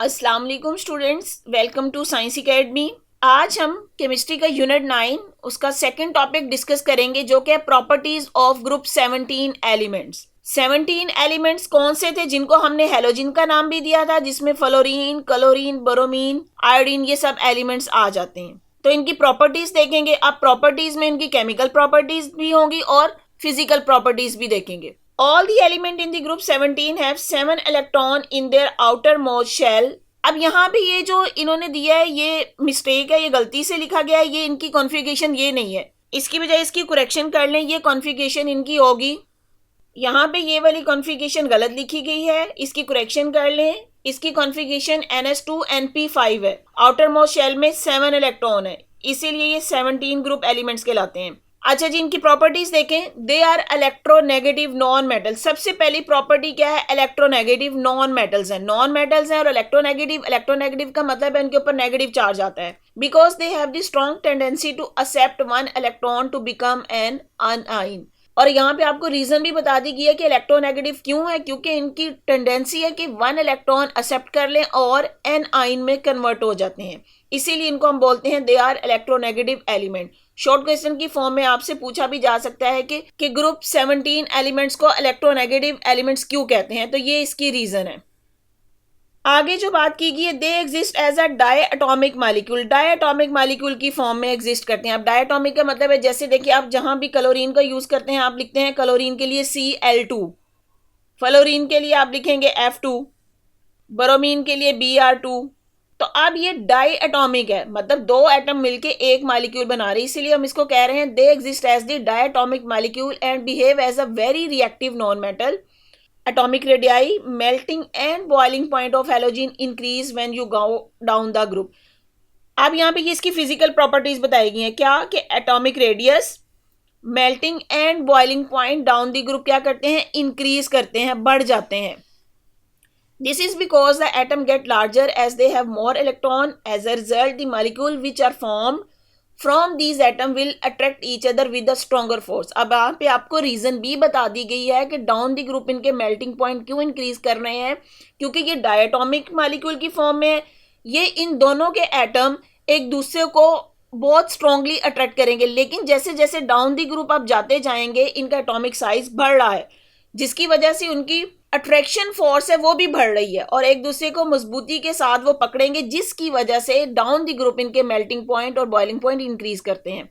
अस्सलाम वालेकुम students, welcome to science academy. आज हम केमिस्ट्री का यूनिट 9 उसका सेकंड टॉपिक डिस्कस करेंगे जो कि properties of group 17 elements. 17 elements कौन से थे जिनको हमने हेलोजन का नाम भी दिया था, जिसमें फ्लोरीन, क्लोरीन, ब्रोमीन, आयोडीन ये सब एलिमेंट्स आ जाते हैं। तो इनकी प्रॉपर्टीज देखेंगे। अब प्रॉपर्टीज में इनकी केमिकल प्रॉपर्टीज भी होंगी और फिजिकल प्रॉपर्टीज भी देखेंगे। All the element in the group 17 have 7 electron in their outermost shell। अब यहाँ पे ये जो इन्होंने दिया है ये मिस्टेक है, ये गलती से लिखा गया है, ये इनकी कॉन्फ़िगरेशन ये नहीं है। इसकी बजाय इसकी करेक्शन कर लें, ये कॉन्फ़िगरेशन इनकी होगी। यहाँ पे ये वाली कॉन्फ़िगरेशन गलत लिखी गई है, इसकी करेक्शन कर लें। इसकी कॉन्फ़िगरेशन NH2NP5 है। आउटर मोस्ट शेल में 7 इलेक्ट्रॉन है, इसीलिए ये 17 ग्रुप एलिमेंट्स कहलाते हैं। अच्छा जी, इनकी प्रॉपर्टीज देखें। They are electronegative non metal. सबसे पहली प्रॉपर्टी क्या है? इलेक्ट्रोनेगेटिव नॉन मेटल्स हैं। नॉन मेटल्स हैं और इलेक्ट्रोनेगेटिव का मतलब है उनके ऊपर नेगेटिव चार्ज आता है। Because they have the strong tendency to accept one electron to become an anion. और यहाँ पे आपको रीजन भी बता दी गई है कि इलेक्ट्रोनेगेटिव क्यों है, क्योंकि इनकी टेंडेंसी है कि वन इलेक्ट्रॉन एक्सेप्ट कर लें और एन आइन में कन्वर्ट हो जाते हैं, इसीलिए इनको हम बोलते हैं they are electronegative element. Short question की फॉर्म में आपसे पूछा भी जा सकता है कि ग्रुप 17 एलिमेंट्स को इलेक्ट्रोनेगेटिव एलिमेंट्स क्यों कहते हैं, तो ये इसकी रीजन है। आगे जो बात की गई है, they exist as a diatomic molecule. Diatomic molecule की फॉर्म में एग्जिस्ट करते हैं। अब डायटोमिक का मतलब है, जैसे देखिए आप जहां भी क्लोरीन का यूज करते हैं आप लिखते हैं क्लोरीन के लिए Cl2, फ्लोरीन के लिए आप लिखेंगे F2, ब्रोमीन के लिए Br2। तो अब ये डाई एटॉमिक है, मतलब दो एटम मिलके एक मॉलिक्यूल बना रही है, इसीलिए हम इसको कह रहे हैं they exist as the diatomic molecule and behave as a very reactive non metal. atomic radii, melting and boiling point of halogen increase when you go down the group। अब यहाँ पे ये इसकी फिजिकल प्रॉपर्टीज बताई गई हैं क्या कि atomic radius, melting and boiling point down the group क्या करते हैं? इंक्रीज करते हैं, बढ़ जाते हैं। This is because the atom get larger as they have more electron. As a result the molecule which are form from these atom will attract each other with a stronger force. अब यहाँ पे आपको reason भी बता दी गई है कि down the group इनके मेल्टिंग पॉइंट क्यों इंक्रीज कर रहे हैं, क्योंकि ये डायटोमिक मॉलिक्यूल की फॉर्म में है। ये इन दोनों के एटम एक दूसरे को बहुत स्ट्रांगली अट्रैक्ट करेंगे, लेकिन जैसे जैसे डाउन द ग्रुप आप जाते जाएंगे इनका एटॉमिक साइज बढ़ रहा है, जिसकी वजह से उनकी अट्रैक्शन फोर्स है वो भी बढ़ रही है और एक दूसरे को मजबूती के साथ वो पकड़ेंगे, जिसकी वजह से डाउन द ग्रुप इनके मेल्टिंग पॉइंट और बॉइलिंग पॉइंट इंक्रीज करते हैं।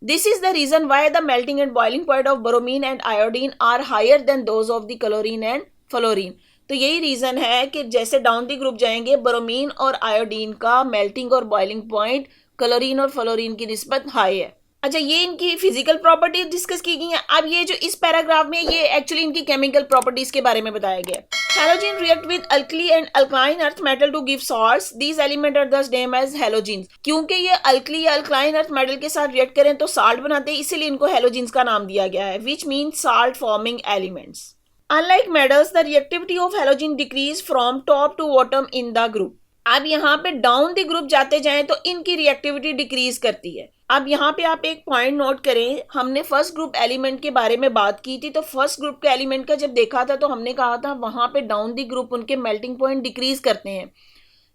This is the reason why the melting and boiling point of bromine and iodine are higher than those of the chlorine and fluorine. तो यही reason है कि जैसे down the group जाएंगे bromine और iodine का मेल्टिंग और बॉइलिंग पॉइंट क्लोरीन और फ्लोरीन की निस्बत हाई है। अच्छा, ये इनकी फिजिकल प्रॉपर्टीज डिस्कस की गई हैं। अब ये जो इस पैराग्राफ में ये एक्चुअली इनकी केमिकल प्रॉपर्टीज के बारे में बताया गया है। Halogen react with alkali and alkaline earth metal to give salts. These elements are thus named as halogens। क्योंकि ये अल्कली या अल्कलाइन अर्थ मेटल के साथ रिएक्ट करें तो साल्ट बनाते हैं, इसीलिए इनको हेलोजेंस का नाम दिया गया है, which means salt forming elements। Unlike metals, the reactivity of halogen decrease from top to bottom in the group। अब यहाँ पे डाउन द ग्रुप जाते जाएं तो इनकी रिएक्टिविटी डिक्रीज करती है। अब यहाँ पे आप एक पॉइंट नोट करें, हमने फर्स्ट ग्रुप एलिमेंट के बारे में बात की थी, तो फर्स्ट ग्रुप के एलिमेंट का जब देखा था तो हमने कहा था वहां पे डाउन द ग्रुप उनके मेल्टिंग पॉइंट डिक्रीज करते हैं,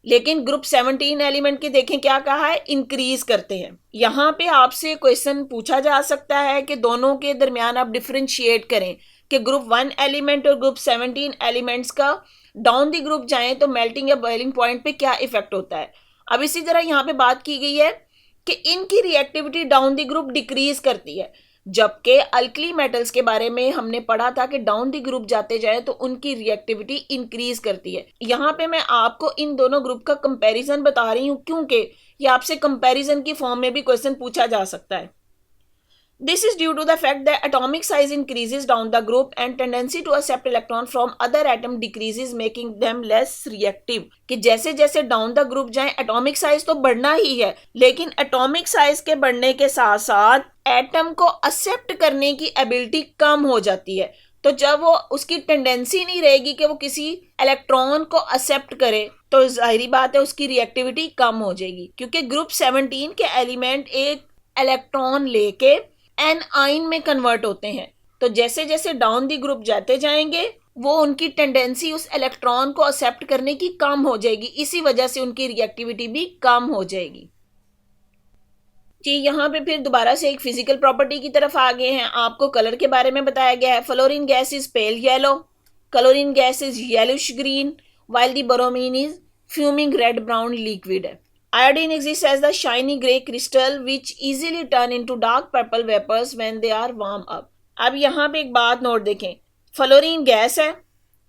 लेकिन ग्रुप 17 एलिमेंट के देखें क्या कहा है? इंक्रीज करते हैं। यहाँ पे आपसे क्वेश्चन पूछा जा सकता है कि दोनों के दरमियान आप डिफ्रेंशिएट करें कि ग्रुप 1 एलिमेंट और ग्रुप 17 एलिमेंट्स का डाउन द ग्रुप जाएं तो मेल्टिंग या बॉइलिंग पॉइंट पे क्या इफेक्ट होता है। अब इसी तरह यहाँ पे बात की गई है कि इनकी reactivity down the group decrease करती है, जबकि अल्कली मेटल्स के बारे में हमने पढ़ा था कि डाउन द ग्रुप जाते जाए तो उनकी रिएक्टिविटी इंक्रीज करती है। यहाँ पे मैं आपको इन दोनों ग्रुप का कंपैरिजन बता रही हूँ, क्योंकि ये आपसे कंपैरिजन की फॉर्म में भी क्वेश्चन पूछा जा सकता है। This is due to the fact that atomic size increases down the group and tendency to accept electron from other atom decreases, making them less reactive। कि जैसे जैसे डाउन द ग्रुप जाएं एटॉमिक साइज तो बढ़ना ही है, लेकिन atomic size के बढ़ने के साथ साथ एटम को एक्सेप्ट करने की एबिलिटी कम हो जाती है। तो जब वो उसकी टेंडेंसी नहीं रहेगी कि वो किसी इलेक्ट्रॉन को एक्सेप्ट करे, तो जाहिर बात है उसकी रिएक्टिविटी कम हो जाएगी, क्योंकि ग्रुप 17 के एलिमेंट एक इलेक्ट्रॉन लेके एन आइन में कन्वर्ट होते हैं। तो जैसे जैसे डाउन द ग्रुप जाते जाएंगे वो उनकी टेंडेंसी उस इलेक्ट्रॉन को एक्सेप्ट करने की कम हो जाएगी, इसी वजह से उनकी रिएक्टिविटी भी कम हो जाएगी। जी, यहाँ पे फिर दोबारा से एक फिजिकल प्रॉपर्टी की तरफ आ गए हैं। आपको कलर के बारे में बताया गया है। Fluorine gas is pale yellow, chlorine gas is yellowish green, while the bromine is fuming red brown liquid है। Iodine exists as the shiny grey crystal which easily turn into dark purple vapors when they are warm up। अब यहाँ पे एक बात note देखें, fluorine gas है,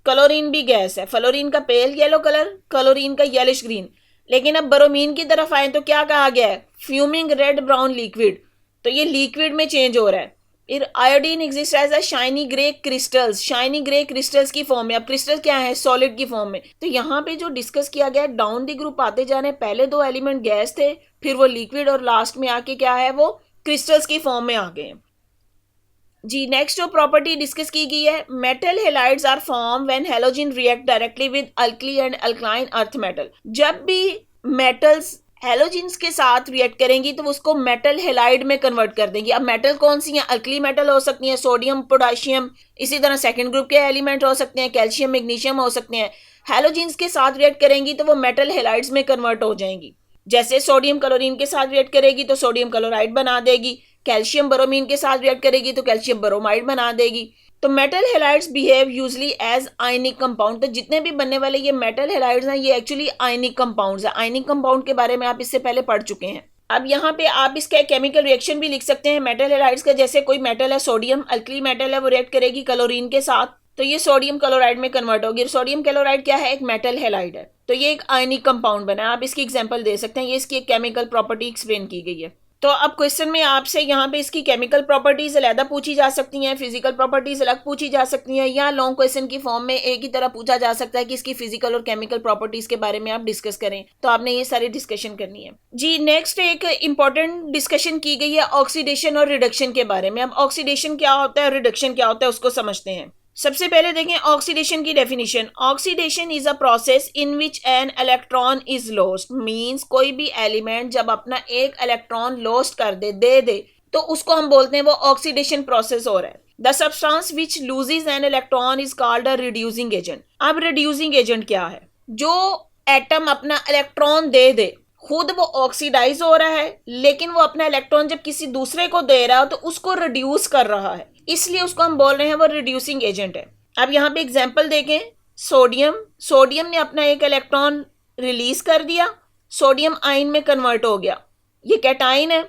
chlorine भी gas है। फ्लोरीन का पेल येलो कलर, क्लोरीन का येलोइश ग्रीन। लेकिन अब ब्रोमीन की तरफ आए तो क्या कहा गया है, फ्यूमिंग रेड ब्राउन लिक्विड, तो ये लिक्विड में चेंज हो रहा है। फिर iodine exist as a shiny grey crystals, shiny grey crystals की फॉर्म में। अब क्रिस्टल क्या है, सॉलिड की फॉर्म में। तो यहाँ पे जो डिस्कस किया गया है, डाउन द ग्रुप आते जा रहे हैं, पहले दो एलिमेंट गैस थे, फिर वो लिक्विड, और लास्ट में आके क्या है, वो क्रिस्टल्स की फॉर्म में आ गए हैं। जी, नेक्स्ट जो प्रॉपर्टी डिस्कस की गई है, metal halides are form when halogen react directly with alkali and alkaline earth metal. जब भी मेटल्स हेलोजिन्स के साथ रिएक्ट करेंगी तो उसको मेटल हेलाइड में कन्वर्ट कर देंगी। अब मेटल कौन सी हैं, अल्कली मेटल हो सकती हैं, सोडियम पोटाशियम, इसी तरह सेकंड ग्रुप के एलिमेंट हो सकते हैं, कैल्शियम मैग्नीशियम हो सकते हैं। हेलोजिन्स के साथ रिएक्ट करेंगी तो वो मेटल हेलाइड्स में कन्वर्ट हो जाएंगी। जैसे सोडियम क्लोरीन के साथ रिएक्ट करेगी तो सोडियम क्लोराइड बना देगी, कैल्शियम ब्रोमीन के साथ रिएक्ट करेगी तो कैल्शियम ब्रोमाइड बना देगी। तो metal halides behave usually as ionic compound. तो जितने भी बनने वाले ये मेटल हेलाइड्स हैं, ये एक्चुअली आयनिक कंपाउंड्स हैं। आयनिक कंपाउंड के बारे में आप इससे पहले पढ़ चुके हैं। अब यहाँ पे आप इसका केमिकल रिएक्शन भी लिख सकते हैं मेटल हेलाइड्स का। जैसे कोई मेटल है सोडियम, अल्कली मेटल है, वो रिएक्ट करेगी क्लोरीन के साथ तो ये सोडियम क्लोराइड में कन्वर्ट होगी। सोडियम क्लोराइड क्या है, एक मेटल हेलाइड है, तो ये एक आयनिक कंपाउंड बना है। आप इसकी एग्जांपल दे सकते हैं, ये इसकी एक केमिकल प्रॉपर्टी एक्सप्लेन की गई है। तो अब क्वेश्चन में आपसे यहाँ पे इसकी केमिकल प्रॉपर्टीज अलग पूछी जा सकती हैं, फिजिकल प्रॉपर्टीज अलग पूछी जा सकती हैं, या लॉन्ग क्वेश्चन की फॉर्म में एक ही तरह पूछा जा सकता है कि इसकी फिजिकल और केमिकल प्रॉपर्टीज के बारे में आप डिस्कस करें। तो आपने ये सारी डिस्कशन करनी है। जी, नेक्स्ट एक इंपॉर्टेंट डिस्कशन की गई है ऑक्सीडेशन और रिडक्शन के बारे में। अब ऑक्सीडेशन क्या होता है और रिडक्शन क्या होता है उसको समझते हैं। सबसे पहले देखें ऑक्सीडेशन की definition. Oxidation is a process in which an electron is lost. Means कोई भी एलिमेंट जब अपना एक इलेक्ट्रॉन लॉस्ट कर दे तो उसको हम बोलते हैं वो ऑक्सीडेशन प्रोसेस हो रहा है। The substance which loses an electron is called a reducing agent. अब रिड्यूसिंग एजेंट क्या है, जो एटम अपना इलेक्ट्रॉन दे खुद वो ऑक्सीडाइज हो रहा है, लेकिन वो अपना इलेक्ट्रॉन जब किसी दूसरे को दे रहा है तो उसको रिड्यूस कर रहा है, इसलिए उसको हम बोल रहे हैं वो रिड्यूसिंग एजेंट है। अब यहाँ पे एग्जांपल देखें, सोडियम ने अपना एक इलेक्ट्रॉन रिलीज कर दिया, सोडियम आयन में कन्वर्ट हो गया, ये कैटाइन है।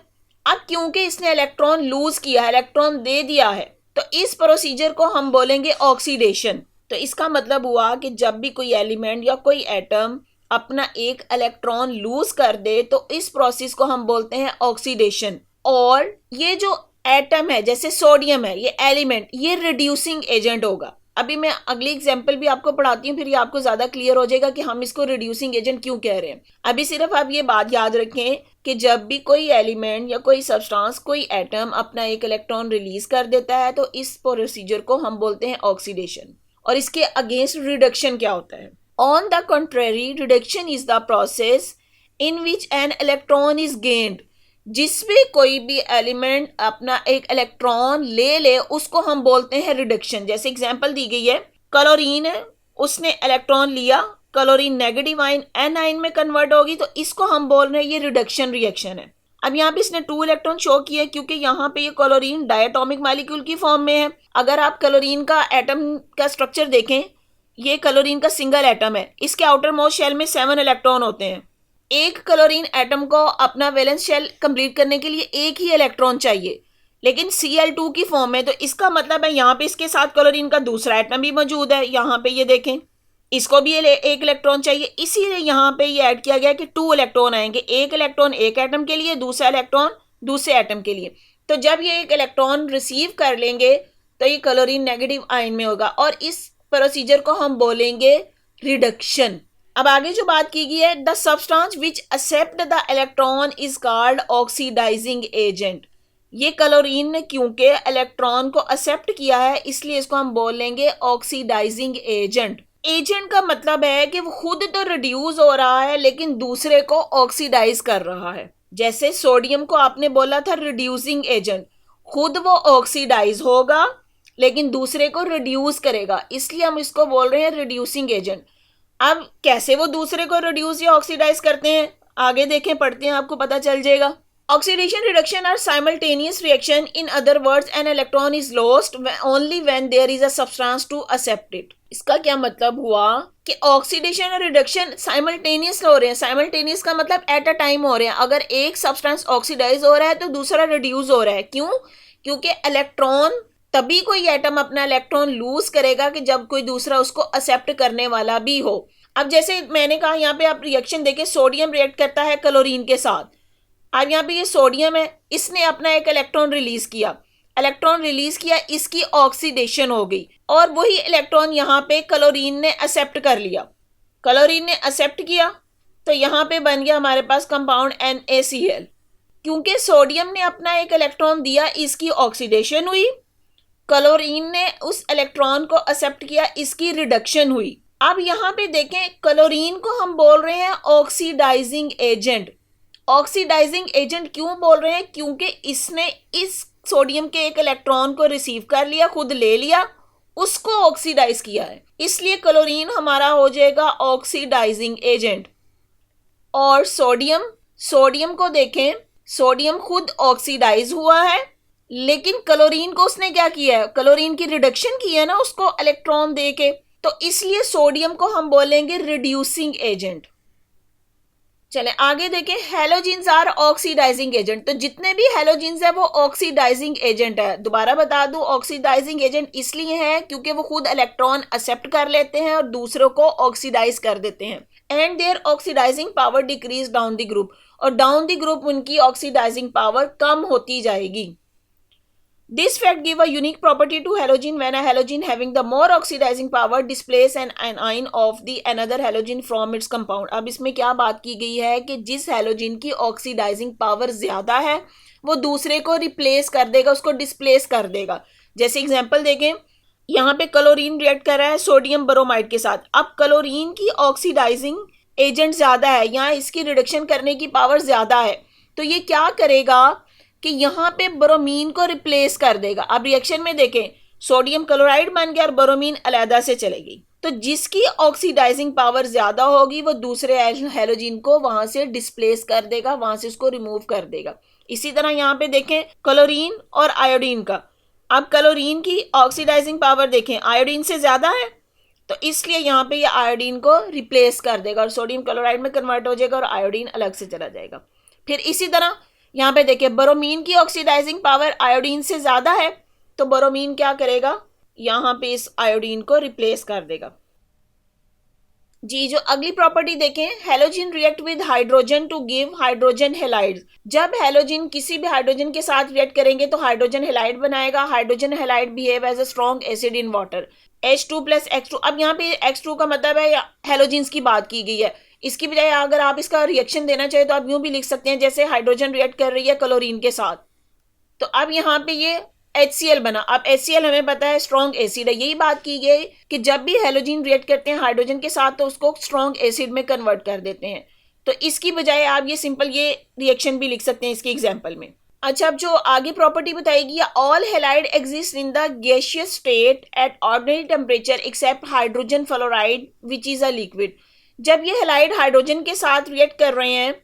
अब क्योंकि इसने इलेक्ट्रॉन लूज किया है, इलेक्ट्रॉन दे दिया है, तो इस प्रोसीजर को हम बोलेंगे ऑक्सीडेशन। तो इसका मतलब हुआ कि जब भी कोई एलिमेंट या कोई एटम अपना एक इलेक्ट्रॉन लूज कर दे तो इस प्रोसेस को हम बोलते हैं ऑक्सीडेशन। और ये जो एटम है, जैसे सोडियम है, ये एलिमेंट, ये रिड्यूसिंग एजेंट होगा। अभी मैं अगली एग्जांपल भी आपको पढ़ाती हूँ, फिर ये आपको ज्यादा क्लियर हो जाएगा कि हम इसको रिड्यूसिंग एजेंट क्यों कह रहे हैं। अभी सिर्फ आप ये बात याद रखें कि जब भी कोई एलिमेंट या कोई सब्सटेंस, कोई एटम अपना एक इलेक्ट्रॉन रिलीज कर देता है तो इस प्रोसीजर को हम बोलते हैं ऑक्सीडेशन। और इसके अगेंस्ट रिडक्शन क्या होता है। On the contrary, reduction is the process in which an electron is gained। जिसमें कोई भी एलिमेंट अपना एक इलेक्ट्रॉन ले उसको हम बोलते हैं रिडक्शन। जैसे एग्जांपल दी गई है, क्लोरीन है, उसने इलेक्ट्रॉन लिया, chlorine negative ion anion में कन्वर्ट होगी, तो इसको हम बोल रहे हैं ये रिडक्शन रिएक्शन है। अब यहाँ पे इसने 2 इलेक्ट्रॉन शो किए क्योंकि यहाँ पे ये क्लोरीन डायटोमिक मॉलिक्यूल की फॉर्म में है। अगर आप क्लोरीन का एटम का स्ट्रक्चर देखें, ये क्लोरीन का सिंगल एटम है, इसके आउटर मोस्ट शेल में 7 इलेक्ट्रॉन होते हैं। एक क्लोरीन एटम को अपना वैलेंस शेल कंप्लीट करने के लिए एक ही इलेक्ट्रॉन चाहिए, लेकिन Cl2 की फॉर्म में। तो इसका मतलब है यहाँ पे इसके साथ क्लोरीन का दूसरा एटम भी मौजूद है। यहाँ पे ये देखें, इसको भी एक इलेक्ट्रॉन चाहिए, इसीलिए यहाँ पे ये ऐड किया गया कि 2 इलेक्ट्रॉन आएंगे। एक इलेक्ट्रॉन एक एटम के लिए, दूसरा इलेक्ट्रॉन दूसरे एटम के लिए। तो जब ये एक इलेक्ट्रॉन रिसीव कर लेंगे तो ये क्लोरीन नेगेटिव आयन में होगा, और इस प्रोसीजर को हम बोलेंगे रिडक्शन। अब आगे जो बात की गई है, the substance which accept the electron is called oxidising agent. ये क्लोरीन ने क्योंकि इलेक्ट्रॉन को एक्सेप्ट किया है, इसलिए इसको हम बोलेंगे ऑक्सीडाइजिंग एजेंट। एजेंट का मतलब है कि वो खुद तो रिड्यूस हो रहा है लेकिन दूसरे को ऑक्सीडाइज कर रहा है। जैसे सोडियम को आपने बोला था रिड्यूसिंग एजेंट, खुद वो ऑक्सीडाइज होगा लेकिन दूसरे को रिड्यूस करेगा, इसलिए हम इसको बोल रहे हैं रिड्यूसिंग एजेंट। अब कैसे वो दूसरे को रिड्यूस या ऑक्सीडाइज करते हैं, आगे देखें, पढ़ते हैं, आपको पता चल जाएगा। Oxidation reduction are simultaneous reaction. In other words, an electron is lost only when there is a substance to accept it. इसका क्या मतलब हुआ कि ऑक्सीडेशन और रिडक्शन साइमल्टेनियस हो रहे हैं। साइमल्टेनियस का मतलब एट अ टाइम हो रहे हैं। अगर एक सब्सटेंस ऑक्सीडाइज हो रहा है तो दूसरा रिड्यूस हो रहा है। क्यों? क्योंकि इलेक्ट्रॉन, तभी कोई एटम अपना इलेक्ट्रॉन लूज करेगा कि जब कोई दूसरा उसको एक्सेप्ट करने वाला भी हो। अब जैसे मैंने कहा, यहाँ पे आप रिएक्शन देखें, सोडियम रिएक्ट करता है क्लोरीन के साथ। अब यहाँ पे ये सोडियम है, इसने अपना एक इलेक्ट्रॉन रिलीज किया, इसकी ऑक्सीडेशन हो गई और वही इलेक्ट्रॉन यहाँ पे क्लोरीन ने एक्सेप्ट कर लिया। क्लोरीन ने एक्सेप्ट किया तो यहाँ पे बन गया हमारे पास कंपाउंड NaCl। क्योंकि सोडियम ने अपना एक इलेक्ट्रॉन दिया, इसकी ऑक्सीडेशन हुई, क्लोरीन ने उस इलेक्ट्रॉन को एक्सेप्ट किया, इसकी रिडक्शन हुई। अब यहाँ पे देखें, क्लोरीन को हम बोल रहे हैं ऑक्सीडाइजिंग एजेंट। ऑक्सीडाइजिंग एजेंट क्यों बोल रहे हैं? क्योंकि इसने इस सोडियम के एक इलेक्ट्रॉन को रिसीव कर लिया, खुद ले लिया, उसको ऑक्सीडाइज किया है, इसलिए क्लोरीन हमारा हो जाएगा ऑक्सीडाइजिंग एजेंट। और सोडियम को देखें, सोडियम खुद ऑक्सीडाइज हुआ है, लेकिन क्लोरीन को उसने क्या किया है? क्लोरीन की रिडक्शन की है ना उसको इलेक्ट्रॉन दे के, तो इसलिए सोडियम को हम बोलेंगे रिड्यूसिंग एजेंट। चले आगे देखें, हेलोजिन्स आर ऑक्सीडाइजिंग एजेंट। तो जितने भी हेलोजिन्स है वो ऑक्सीडाइजिंग एजेंट है। दोबारा बता दूं, ऑक्सीडाइजिंग एजेंट इसलिए है क्योंकि वो खुद इलेक्ट्रॉन एक्सेप्ट कर लेते हैं और दूसरों को ऑक्सीडाइज कर देते हैं। And their oxidising power decrease down the group, और डाउन द ग्रुप उनकी ऑक्सीडाइजिंग पावर कम होती जाएगी। This fact give a unique property to halogen when a halogen having the more oxidizing power displace an anion of the another halogen from its compound। अब इसमें क्या बात की गई है कि जिस हैलोजन की ऑक्सीडाइजिंग पावर ज्यादा है वो दूसरे को रिप्लेस कर देगा, उसको डिस्प्लेस कर देगा। जैसे एग्जांपल देखें, यहाँ पे क्लोरीन रिएक्ट कर रहा है सोडियम ब्रोमाइड के साथ। अब क्लोरीन की ऑक्सीडाइजिंग एजेंट ज्यादा है, यहाँ इसकी रिडक्शन करने की पावर ज्यादा है, तो ये क्या करेगा कि यहाँ पे ब्रोमीन को रिप्लेस कर देगा। अब रिएक्शन में देखें, सोडियम क्लोराइड बन गया और ब्रोमीन अलहदा से चलेगी, तो जिसकी ऑक्सीडाइजिंग पावर ज्यादा होगी वो दूसरे हैलोजन को वहां से डिस्प्लेस कर देगा, वहां से उसको रिमूव कर देगा। इसी तरह यहाँ पे देखें क्लोरीन और आयोडीन का। अब क्लोरीन की ऑक्सीडाइजिंग पावर देखें आयोडीन से ज्यादा है, तो इसलिए यहाँ पे ये आयोडीन को रिप्लेस कर देगा और सोडियम क्लोराइड में कन्वर्ट हो जाएगा और आयोडीन अलग से चला जाएगा। फिर इसी तरह यहाँ पे देखिए, ब्रोमीन की ऑक्सीडाइजिंग पावर आयोडीन से ज्यादा है, तो ब्रोमीन क्या करेगा? यहाँ पे इस आयोडीन को रिप्लेस कर देगा। जी, जो अगली प्रॉपर्टी देखें, halogen react with hydrogen to give hydrogen halide. जब हेलोजन किसी भी हाइड्रोजन के साथ रिएक्ट करेंगे तो हाइड्रोजन हेलाइड बनाएगा। Hydrogen halide behave as a strong acid in water, H2 + X2। अब यहाँ पे X2 का मतलब है हेलोजन्स की बात की गई है। इसकी बजाय अगर आप इसका रिएक्शन देना चाहे तो आप यूं भी लिख सकते हैं, जैसे हाइड्रोजन रिएक्ट कर रही है क्लोरीन के साथ, तो अब यहाँ पे ये HCl बना। अब HCl हमें पता है स्ट्रॉन्ग एसिड है। यही बात की गई कि जब भी हेलोजन रिएक्ट करते हैं हाइड्रोजन के साथ तो उसको स्ट्रॉन्ग एसिड में कन्वर्ट कर देते हैं। तो इसकी बजाय आप ये सिंपल ये रिएक्शन भी लिख सकते हैं इसके एग्जाम्पल में। अच्छा, अब जो आगे प्रॉपर्टी बताएगी, all halide exist in the gaseous state at ordinary temperature except hydrogen fluoride which is a liquid. जब ये हेलाइड हाइड्रोजन के साथ रिएक्ट कर रहे हैं,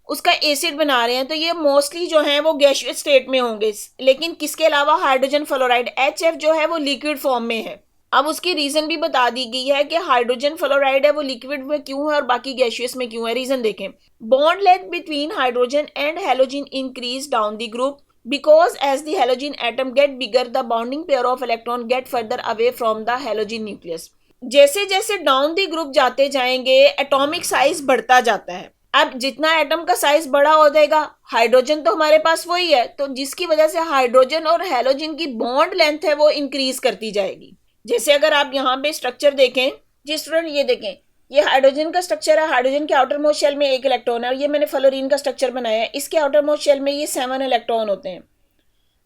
उसका एसिड बना रहे हैं, तो ये मोस्टली जो है वो गैसियस स्टेट में होंगे, लेकिन किसके अलावा? हाइड्रोजन फ्लोराइड HF जो है वो लिक्विड फॉर्म में है। अब उसकी रीजन भी बता दी गई है कि हाइड्रोजन फ्लोराइड है वो लिक्विड में क्यों है और बाकी गैसियस में क्यों है। रीजन देखें, bond length between hydrogen and halogen increase down the group because as the halogen atom get bigger the bonding pair of electron get further away from the halogen nucleus। जैसे जैसे down the group जाते जाएंगे atomic size बढ़ता जाता है। अब जितना atom का साइज बड़ा हो जाएगा, हाइड्रोजन तो हमारे पास वही है, तो जिसकी वजह से हाइड्रोजन और हेलोजन की बॉन्ड लेंथ है वो इंक्रीज करती जाएगी। जैसे अगर आप यहाँ पे स्ट्रक्चर देखें, जी स्टूडेंट ये देखें, ये हाइड्रोजन का स्ट्रक्चर है। हाइड्रोजन के आउटर मोस्ट शेल में एक इलेक्ट्रॉन है और ये मैंने फ्लोरीन का स्ट्रक्चर बनाया है, इसके आउटर मोस्ट शेल में ये 7 इलेक्ट्रॉन होते हैं।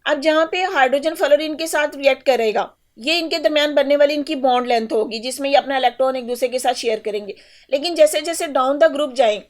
अब जहाँ पे हाइड्रोजन फ्लोरीन के साथ रिएक्ट करेगा, ये इनके दरमियान बनने वाली इनकी बॉन्ड लेंथ होगी जिसमें ये अपना इलेक्ट्रॉन एक दूसरे के साथ शेयर करेंगे। लेकिन जैसे जैसे डाउन द ग्रुप जाएं,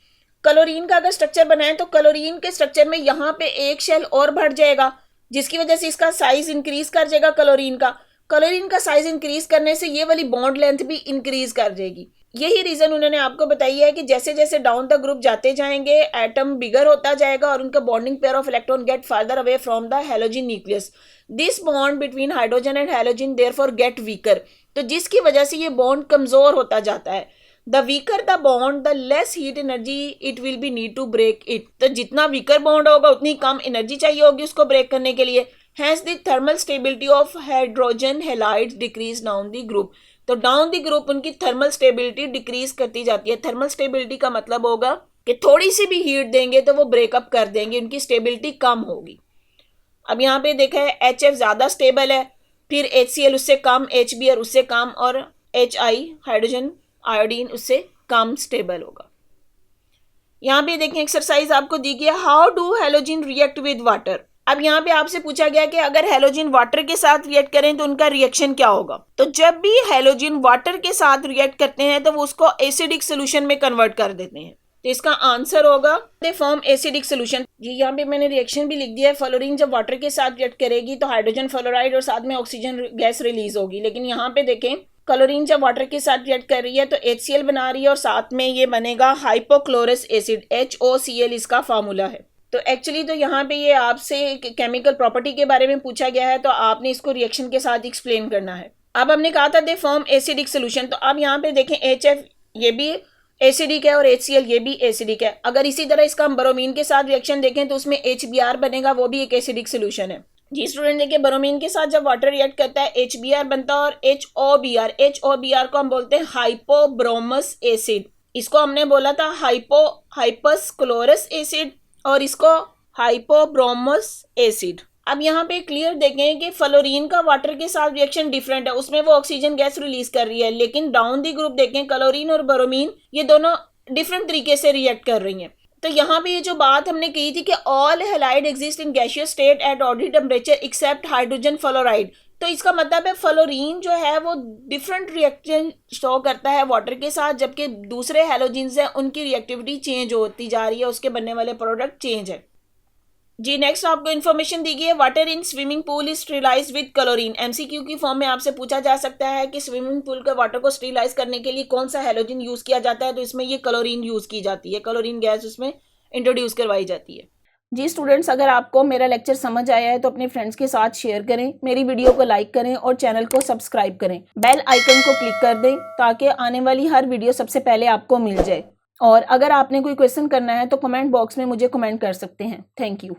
क्लोरीन का अगर स्ट्रक्चर बनाएं तो क्लोरीन के स्ट्रक्चर में यहाँ पे एक शेल और बढ़ जाएगा, जिसकी वजह से इसका साइज इंक्रीज कर जाएगा क्लोरीन का साइज इंक्रीज करने से ये वाली बॉन्ड लेंथ भी इंक्रीज कर जाएगी। यही रीजन उन्होंने आपको बताई है कि जैसे जैसे डाउन द ग्रुप जाते जाएंगे एटम बिगर होता जाएगा और उनका bonding pair of electron get further away from the halogen nucleus. This bond between hydrogen and halogen therefore get weaker, तो जिसकी वजह से ये बॉन्ड कमजोर होता जाता है। The weaker the bond the less heat energy it will be need to break it, तो जितना वीकर बॉन्ड होगा उतनी कम एनर्जी चाहिए होगी उसको ब्रेक करने के लिए। Hence the thermal stability of hydrogen halides decrease down the group, तो डाउन द ग्रुप उनकी थर्मल स्टेबिलिटी डिक्रीज करती जाती है। थर्मल स्टेबिलिटी का मतलब होगा कि थोड़ी सी भी हीट देंगे तो वो ब्रेकअप कर देंगे, उनकी स्टेबिलिटी कम होगी। अब यहाँ पे देखा है HF ज़्यादा स्टेबल है, फिर HCl उससे कम, HBr उससे कम और HI हाइड्रोजन आयोडीन उससे कम स्टेबल होगा। यहाँ पे देखें एक्सरसाइज आपको दी गई है, how do halogen react with water. अब यहाँ पे आपसे पूछा गया कि अगर हैलोजन वाटर के साथ रिएक्ट करें तो उनका रिएक्शन क्या होगा। तो जब भी हैलोजन वाटर के साथ रिएक्ट करते हैं तो वो उसको एसिडिक सोल्यूशन में कन्वर्ट कर देते हैं, तो इसका आंसर होगा दे फॉर्म एसिडिक सोल्यूशन। ये यहाँ पे मैंने रिएक्शन भी लिख दिया है, फ्लोरीन जब वाटर के साथ रिएक्ट करेगी तो हाइड्रोजन फ्लोराइड और साथ में ऑक्सीजन गैस रिलीज होगी, लेकिन यहाँ पे देखें क्लोरीन जब वाटर के साथ रिएक्ट कर रही है तो HCl बना रही है और साथ में ये बनेगा हाइपोक्लोरस एसिड, HOCl इसका फार्मूला है। तो एक्चुअली तो यहाँ पे ये आपसे केमिकल प्रॉपर्टी के बारे में पूछा गया है, तो आपने इसको रिएक्शन के साथ एक्सप्लेन करना है। अब हमने कहा था दे फॉर्म एसिडिक सोल्यूशन, तो अब यहाँ पे देखें HF ये भी एसिडिक है और HCl ये भी एसिडिक है। अगर इसी तरह इसका हम ब्रोमीन के साथ रिएक्शन देखें तो उसमें HBr बनेगा, वो भी एक एसिडिक सोल्यूशन है। जी स्टूडेंट देखिए, ब्रोमीन के साथ जब वाटर रिएक्ट करता है HBr बनता है और HOBr को हम बोलते हैं हाइपोब्रोमस एसिड। इसको हमने बोला था हाइपस क्लोरस एसिड और इसको हाइपोब्रोमस एसिड। अब यहाँ पे क्लियर देखें कि फ्लोरीन का वाटर के साथ रिएक्शन डिफरेंट है, उसमें वो ऑक्सीजन गैस रिलीज कर रही है, लेकिन डाउन दी ग्रुप देखें क्लोरीन और ब्रोमीन ये दोनों डिफरेंट तरीके से रिएक्ट कर रही हैं। तो यहाँ पे ये जो बात हमने कही थी कि all halide exist in gaseous state at ordinary temperature except hydrogen fluoride, तो इसका मतलब है फ्लोरीन जो है वो डिफरेंट रिएक्शन शो करता है वाटर के साथ, जबकि दूसरे हैलोजेंस हैं उनकी रिएक्टिविटी चेंज होती जा रही है, उसके बनने वाले प्रोडक्ट चेंज है। जी नेक्स्ट आपको इन्फॉर्मेशन दी गई है, water in swimming pool is sterilize with chlorine. MCQ की फॉर्म में आपसे पूछा जा सकता है कि स्विमिंग पूल के वाटर को स्टरीलाइज करने के लिए कौन सा हैलोजन यूज किया जाता है, तो इसमें ये क्लोरीन यूज की जाती है, क्लोरीन गैस उसमें इंट्रोड्यूस करवाई जाती है। जी स्टूडेंट्स, अगर आपको मेरा लेक्चर समझ आया है तो अपने फ्रेंड्स के साथ शेयर करें, मेरी वीडियो को लाइक करें और चैनल को सब्सक्राइब करें, बेल आइकन को क्लिक कर दें ताकि आने वाली हर वीडियो सबसे पहले आपको मिल जाए। और अगर आपने कोई क्वेश्चन करना है तो कमेंट बॉक्स में मुझे कमेंट कर सकते हैं। Thank you.